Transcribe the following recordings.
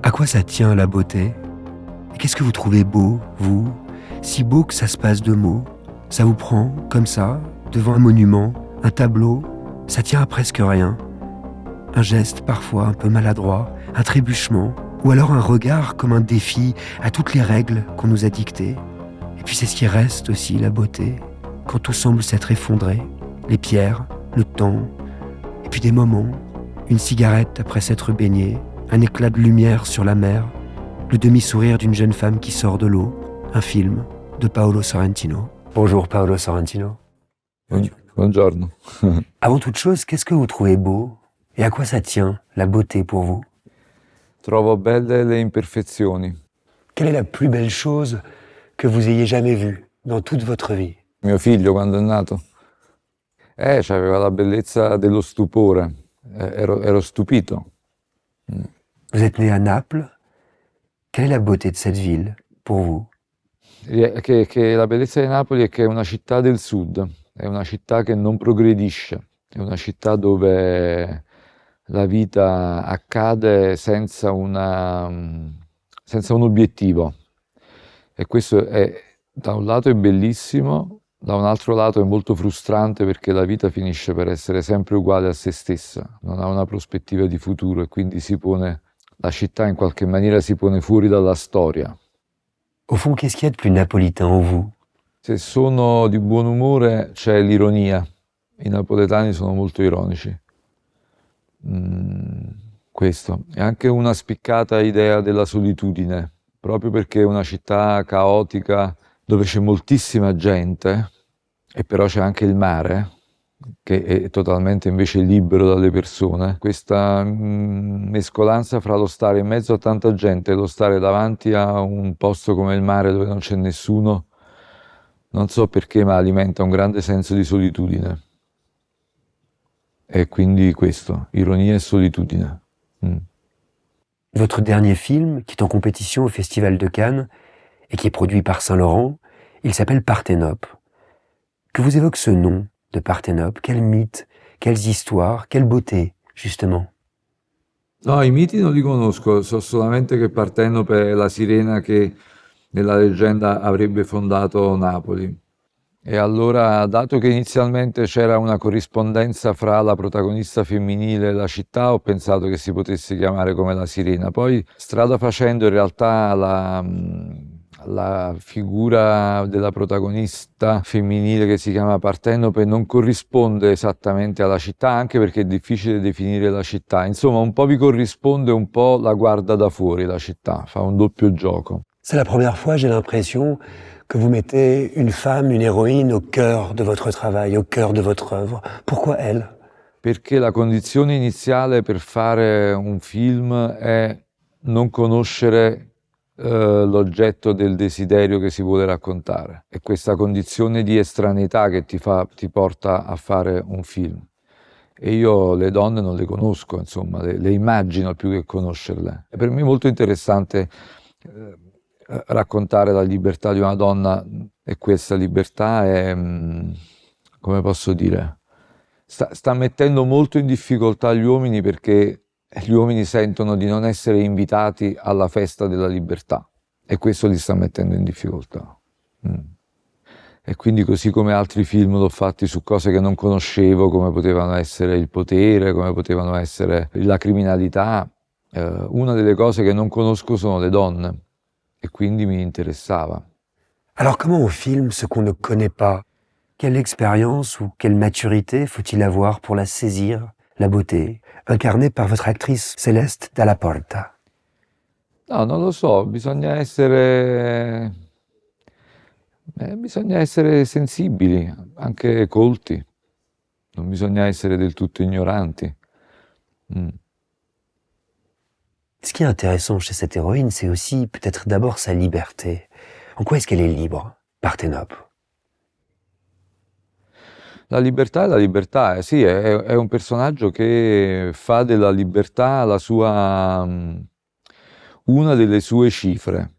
À quoi ça tient la beauté? Et qu'est-ce que vous trouvez beau, vous? Si beau que ça se passe de mots. Ça vous prend, comme ça, devant un monument, un tableau, ça tient à presque rien. Un geste parfois un peu maladroit, un trébuchement, ou alors un regard comme un défi à toutes les règles qu'on nous a dictées. Et puis c'est ce qui reste aussi, la beauté, quand tout semble s'être effondré, les pierres, le temps, et puis des moments, une cigarette après s'être baignée, un éclat de lumière sur la mer, le demi-sourire d'une jeune femme qui sort de l'eau, un film de Paolo Sorrentino. Bonjour Paolo Sorrentino. Buongiorno. Avant toute chose, qu'est-ce que vous trouvez beau? Et à quoi ça tient, la beauté pour vous? Trovo belle le imperfezioni. Quelle est la plus belle chose que vous ayez jamais vue dans toute votre vie? Mio figlio quando è nato, c'aveva la bellezza dello stupore, ero stupito. Vous êtes né à Naples. Quelle est la beauté de cette ville pour vous? Che la bellezza di Napoli è che è una città del sud, è una città che non progredisce, è una città dove la vita accade senza un obiettivo. E questo da un lato è bellissimo, da un altro lato è molto frustrante perché la vita finisce per essere sempre uguale a se stessa, non ha una prospettiva di futuro e quindi la città in qualche maniera si pone fuori dalla storia. Au fond, qu'est-ce qu'il y a de plus napolitain en vous? Se sono di buon umore c'è l'ironia, i napoletani sono molto ironici. Questo. E anche una spiccata idea della solitudine, proprio perché è una città caotica dove c'è moltissima gente e però c'è anche il mare che è totalmente invece libero dalle persone. Questa mescolanza fra lo stare in mezzo a tanta gente e lo stare davanti a un posto come il mare dove non c'è nessuno, non so perché, ma alimenta un grande senso di solitudine. E quindi questo, ironia e solitudine. Votre dernier film, qui est en compétition au Festival de Cannes et qui est produit par Saint-Laurent, il s'appelle Parthénope. Que vous évoque ce nom de Parthénope? Quel mythe, quelles histoires, quelle beauté, justement? No, i miti non li conosco, so solamente che Partenope è la sirena che nella leggenda avrebbe fondato Napoli. E allora, dato che inizialmente c'era una corrispondenza fra la protagonista femminile e la città, ho pensato che si potesse chiamare come la sirena. Poi, strada facendo, in realtà la figura della protagonista femminile che si chiama Partenope non corrisponde esattamente alla città, anche perché è difficile definire la città. Insomma, un po' vi corrisponde, un po' la guarda da fuori la città, fa un doppio gioco. C'est la première fois, j'ai l'impression, que vous mettez une femme, une héroïne au cœur de votre travail, au cœur de votre œuvre. Pourquoi elle? Perché la condizione iniziale per fare un film è non conoscere l'oggetto del desiderio che si vuole raccontare. È questa condizione di estraneità che ti porta a fare un film. E io le donne non le conosco, insomma, le immagino più che conoscerle. E per me è molto interessante raccontare la libertà di una donna, e questa libertà è, come posso dire, sta mettendo molto in difficoltà gli uomini perché gli uomini sentono di non essere invitati alla festa della libertà e questo li sta mettendo in difficoltà. E quindi, così come altri film l'ho fatti su cose che non conoscevo, come potevano essere il potere, come potevano essere la criminalità, una delle cose che non conosco sono le donne e quindi mi interessava. Alors comment on filme ce qu'on ne connaît pas? Quelle expérience ou quelle maturité faut-il avoir pour la saisir, la beauté, incarnée par votre actrice Céleste Dalla Porta? No, non lo so, bisogna essere sensibili, anche colti, non bisogna essere del tutto ignoranti. Ce qui est intéressant chez cette héroïne, c'est aussi peut-être d'abord sa liberté. En quoi est-ce qu'elle est libre, Parthénope? La libertà, sì, è un personaggio che fa della libertà una delle sue cifre.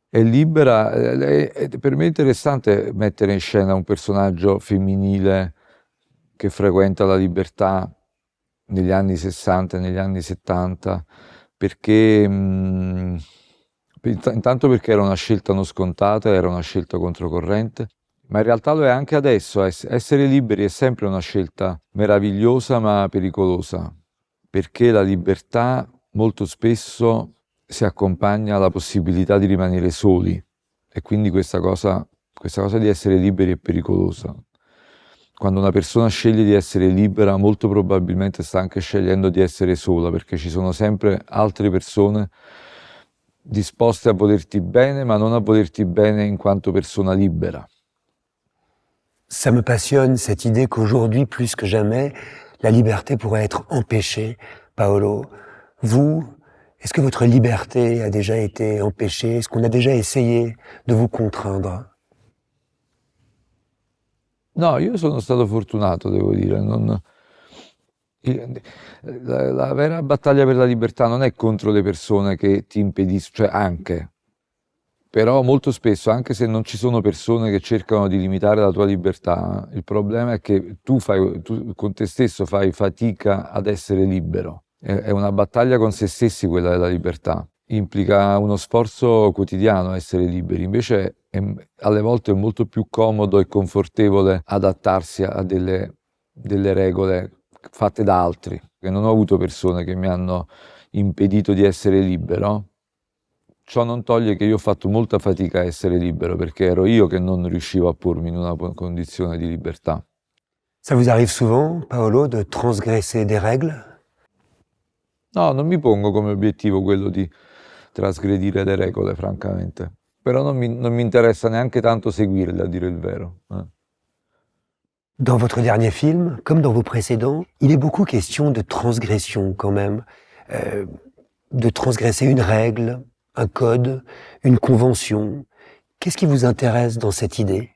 È libera, per me è interessante mettere in scena un personaggio femminile che frequenta la libertà negli anni 60, negli anni 70, perché intanto perché era una scelta non scontata, era una scelta controcorrente, ma in realtà lo è anche adesso. Essere liberi è sempre una scelta meravigliosa ma pericolosa, perché la libertà molto spesso si accompagna alla possibilità di rimanere soli e quindi questa cosa di essere liberi è pericolosa. Quando una persona sceglie di essere libera, molto probabilmente sta anche scegliendo di essere sola, perché ci sono sempre altre persone disposte a volerti bene, ma non a volerti bene in quanto persona libera. Ça me passionne cette idée qu'aujourd'hui, plus que jamais, la liberté pourrait être empêchée. Paolo, vous, est-ce que votre liberté a déjà été empêchée? Est-ce qu'on a déjà essayé de vous contraindre? No, io sono stato fortunato, devo dire. La vera battaglia per la libertà non è contro le persone che ti impediscono, cioè anche, però molto spesso, anche se non ci sono persone che cercano di limitare la tua libertà, il problema è che tu con te stesso fai fatica ad essere libero. È una battaglia con se stessi quella della libertà. Implica uno sforzo quotidiano essere liberi, invece alle volte è molto più comodo e confortevole adattarsi a delle regole fatte da altri. Non ho avuto persone che mi hanno impedito di essere libero. Ciò non toglie che io ho fatto molta fatica a essere libero, perché ero io che non riuscivo a pormi in una condizione di libertà. Ça vous arrive souvent, Paolo, de transgresser des règles? No, non mi pongo come obiettivo quello di trasgredire le regole, francamente. Però non mi interessa neanche tanto seguirle, a dire il vero. Dans votre dernier film, comme dans vos précédents, il est beaucoup question de transgression quand même. De transgresser une règle, un code, une convention. Qu'est-ce qui vous intéresse dans cette idée?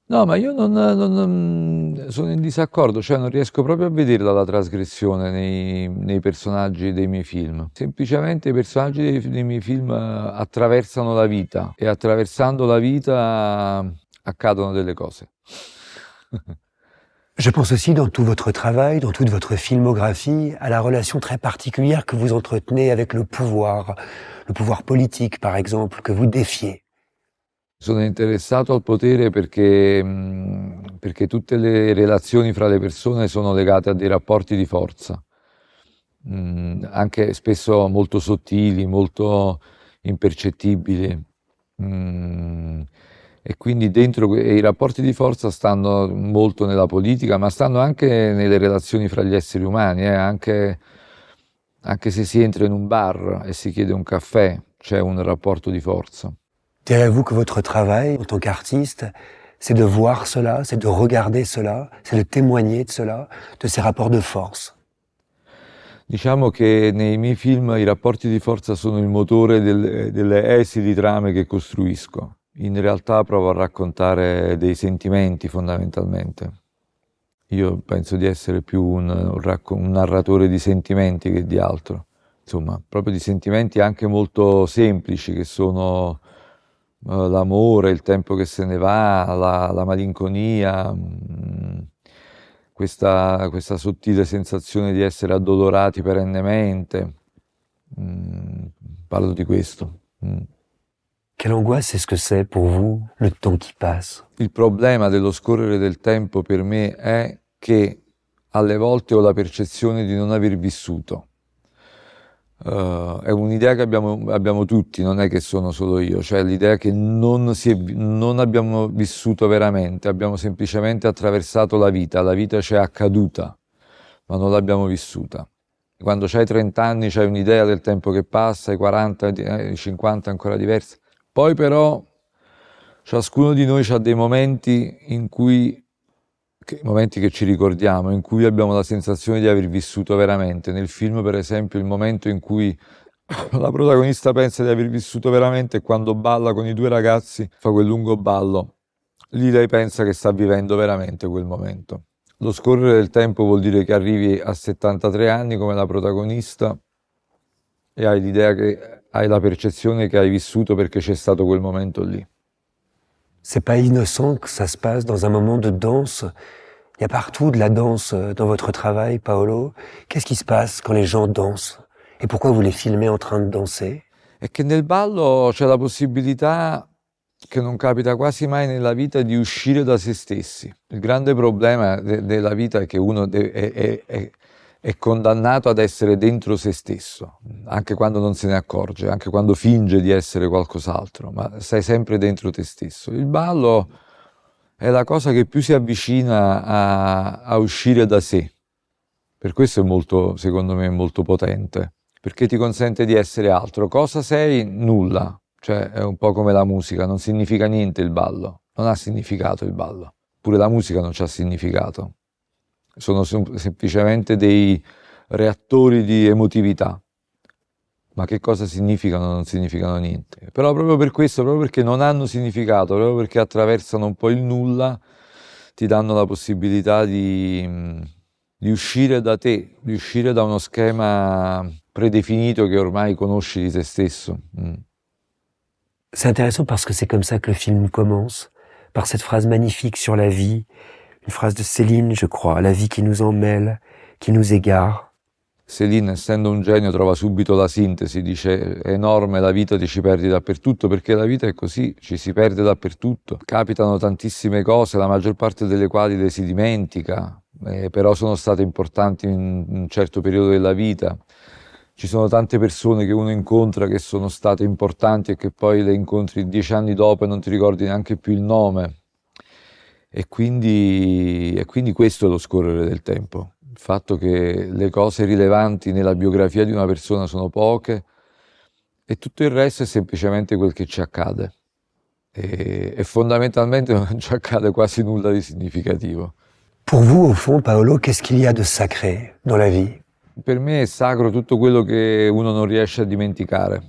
No, ma io sono in disaccordo, cioè non riesco proprio a vederla la trasgressione nei personaggi dei miei film. Semplicemente i personaggi dei miei film attraversano la vita e attraversando la vita accadono delle cose. Je pense aussi dans tout votre travail, dans toute votre filmographie, à la relation très particulière que vous entretenez avec le pouvoir politique par exemple, que vous défiez. Sono interessato al potere perché tutte le relazioni fra le persone sono legate a dei rapporti di forza, anche spesso molto sottili, molto impercettibili. E quindi dentro i rapporti di forza stanno molto nella politica, ma stanno anche nelle relazioni fra gli esseri umani, anche se si entra in un bar e si chiede un caffè, c'è un rapporto di forza. Direz-vous que votre travail en tant qu'artiste, c'est de voir cela, c'est de regarder cela, c'est de témoigner de cela, de ces rapports de force? Diciamo che nei miei film i rapporti di forza sono il motore delle esili trame che costruisco. In realtà provo a raccontare dei sentimenti fondamentalmente. Io penso di essere più un narratore di sentimenti che di altro. Insomma, proprio di sentimenti anche molto semplici che sono l'amore, il tempo che se ne va, la malinconia, questa sottile sensazione di essere addolorati perennemente. Parlo di questo. Quelle angoisse est-ce que c'est pour vous, le temps qui passe? Il problema dello scorrere del tempo per me è che alle volte ho la percezione di non aver vissuto. È un'idea che abbiamo tutti, non è che sono solo io, cioè l'idea che non abbiamo vissuto veramente, abbiamo semplicemente attraversato la vita ci è accaduta, ma non l'abbiamo vissuta. Quando c'hai 30 anni c'hai un'idea del tempo che passa, i 40, i 50 è ancora diversa. Poi però ciascuno di noi ha dei momenti momenti che ci ricordiamo, in cui abbiamo la sensazione di aver vissuto veramente. Nel film, per esempio, il momento in cui la protagonista pensa di aver vissuto veramente è quando balla con i due ragazzi, fa quel lungo ballo. Lì lei pensa che sta vivendo veramente quel momento. Lo scorrere del tempo vuol dire che arrivi a 73 anni come la protagonista e hai l'idea che hai la percezione che hai vissuto perché c'è stato quel momento lì. C'est pas innocent que ça se passe dans un moment de danse. Il y a partout de la danse dans votre travail, Paolo. Qu'est-ce qui se passe quand les gens dansent? Et pourquoi vous les filmez en train de danser? È che nel ballo c'è la possibilità, che non capita quasi mai nella vita, di uscire da se stessi. Il grande problema della vita è che uno è condannato ad essere dentro se stesso, anche quando non se ne accorge, anche quando finge di essere qualcos'altro, ma sei sempre dentro te stesso. Il ballo è la cosa che più si avvicina a uscire da sé. Per questo è molto, secondo me, molto potente, perché ti consente di essere altro. Cosa sei? Nulla. Cioè è un po' come la musica, non significa niente il ballo, non ha significato il ballo. Pure la musica non c'ha significato. Sono semplicemente dei reattori di emotività. Ma che cosa significano? Non significano niente. Però proprio per questo, proprio perché non hanno significato, proprio perché attraversano un po' il nulla, ti danno la possibilità di uscire da te, di uscire da uno schema predefinito che ormai conosci di te stesso. C'est intéressant parce que c'est comme ça que le film commence, par cette phrase magnifique sur la vie, une phrase de Céline, je crois, la vie qui nous emmêle, qui nous égare. Céline, essendo un genio, trova subito la sintesi, dice: è enorme, la vita, ti ci perdi dappertutto, perché la vita è così, ci si perde dappertutto. Capitano tantissime cose, la maggior parte delle quali le si dimentica, però sono state importanti in un certo periodo della vita. Ci sono tante persone che uno incontra che sono state importanti e che poi le incontri 10 anni dopo e non ti ricordi neanche più il nome. E quindi questo è lo scorrere del tempo. Il fatto che le cose rilevanti nella biografia di una persona sono poche e tutto il resto è semplicemente quel che ci accade. E fondamentalmente non ci accade quasi nulla di significativo. Pour vous, au fond, Paolo, qu'est-ce qu'il y a de sacré dans la vie? Per me è sacro tutto quello che uno non riesce a dimenticare.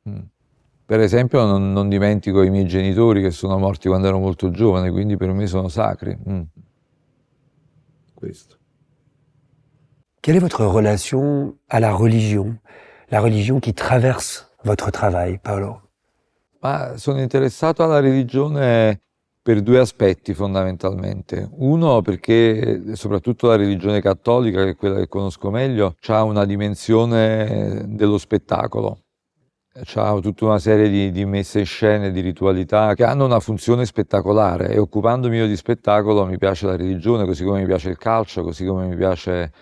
Per esempio non dimentico i miei genitori che sono morti quando ero molto giovane, quindi per me sono sacri. Questo. Quelle est votre relation à la religion qui traverse votre travail, Paolo? Ma sono interessato alla religione per due aspetti fondamentalmente. Uno perché soprattutto la religione cattolica, che è quella che conosco meglio, ha una dimensione dello spettacolo. C'ha tutta una serie di messe in scena, di ritualità che hanno una funzione spettacolare, e occupandomi io di spettacolo mi piace la religione, così come mi piace il calcio, così come mi piace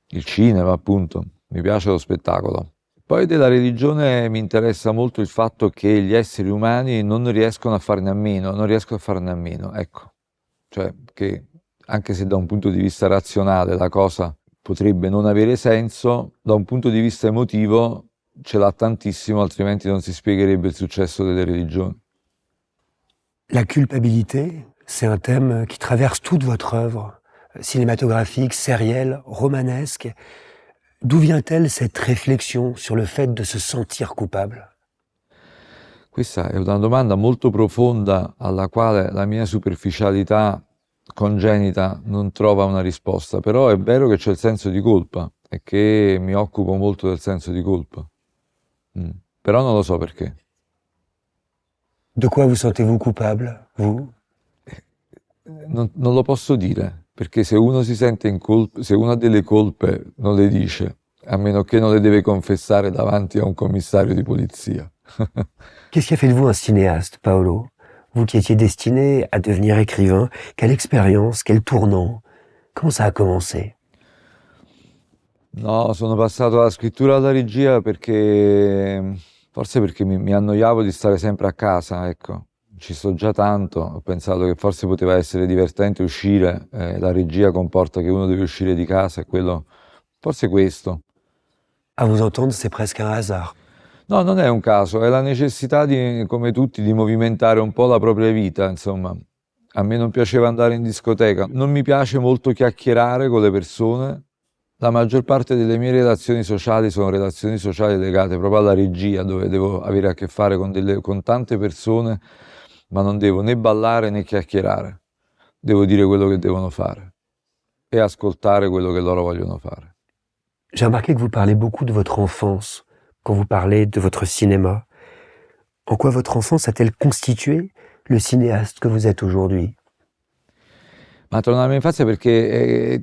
il cinema, appunto. Mi piace lo spettacolo. Poi della religione mi interessa molto il fatto che gli esseri umani non riescono a farne a meno, non riescono a farne a meno, ecco. Cioè che anche se da un punto di vista razionale la cosa potrebbe non avere senso, da un punto di vista emotivo ce l'ha tantissimo, altrimenti non si spiegherebbe il successo delle religioni. La culpabilité, c'est un thème qui traverse toute votre œuvre, cinématographique, sérielle, romanesque. D'où vient-elle cette réflexion sur le fait de se sentir coupable? Questa è una domanda molto profonda alla quale la mia superficialità congenita non trova una risposta, però è vero che c'è il senso di colpa e che mi occupo molto del senso di colpa. Però non lo so perché. De quoi vous sentez-vous coupable, vous? Non lo posso dire, perché se uno si sente in colpa, se uno ha delle colpe, non le dice, a meno che non le deve confessare davanti a un commissario di polizia. Qu'est-ce qui a fait de vous un cinéaste, Paolo? Vous qui étiez destiné à devenir écrivain, quelle expérience, quel tournant? Comment ça a commencé? No, sono passato dalla scrittura alla regia forse perché mi annoiavo di stare sempre a casa, ecco. Ci sto già tanto, ho pensato che forse poteva essere divertente uscire, la regia comporta che uno deve uscire di casa, e forse questo. À vous entendre, c'est presque un hasard. No, non è un caso, è la necessità come tutti, di movimentare un po' la propria vita, insomma. A me non piaceva andare in discoteca, non mi piace molto chiacchierare con le persone. La maggior parte delle mie relazioni sociali sono relazioni sociali legate proprio alla regia, dove devo avere a che fare con tante persone, ma non devo né ballare né chiacchierare. Devo dire quello che devono fare e ascoltare quello che loro vogliono fare. J'ai remarqué que vous parlez beaucoup de votre enfance quand vous parlez de votre cinéma. En quoi votre enfance a-t-elle constitué le cinéaste que vous êtes aujourd'hui? Ma torna alla mia infanzia perché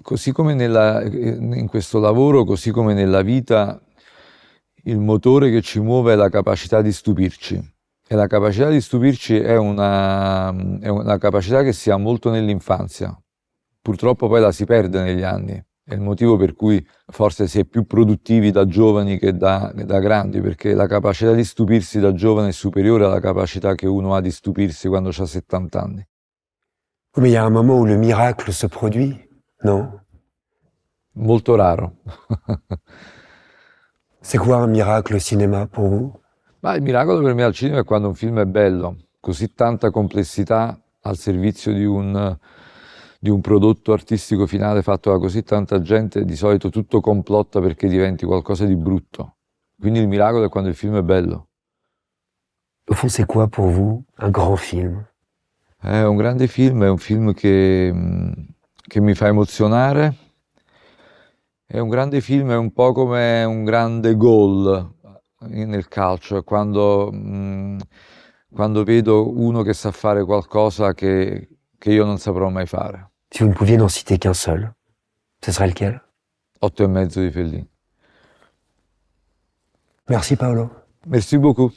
così come in questo lavoro, così come nella vita, il motore che ci muove è la capacità di stupirci. E la capacità di stupirci è una capacità che si ha molto nell'infanzia. Purtroppo poi la si perde negli anni. È il motivo per cui forse si è più produttivi da giovani che da grandi, perché la capacità di stupirsi da giovane è superiore alla capacità che uno ha di stupirsi quando ha 70 anni. Mais il y a un moment où le miracle se produit, non? Molto raro. C'est quoi un miracle au cinéma pour vous? Ma il miracolo per me al cinema è quando un film è bello, così tanta complessità al servizio di un prodotto artistico finale fatto da così tanta gente, di solito tutto complotta perché diventi qualcosa di brutto. Quindi il miracolo è quando il film è bello. Au fond, c'est quoi pour vous un grand film? È un grande film, è un film che mi fa emozionare. È un grande film, è un po' come un grande gol nel calcio, è quando vedo uno che sa fare qualcosa che io non saprò mai fare. Si vous ne pouviez n'en citer qu'un seul, ce serait lequel? 8,5 di Fellini. Merci Paolo. Merci beaucoup.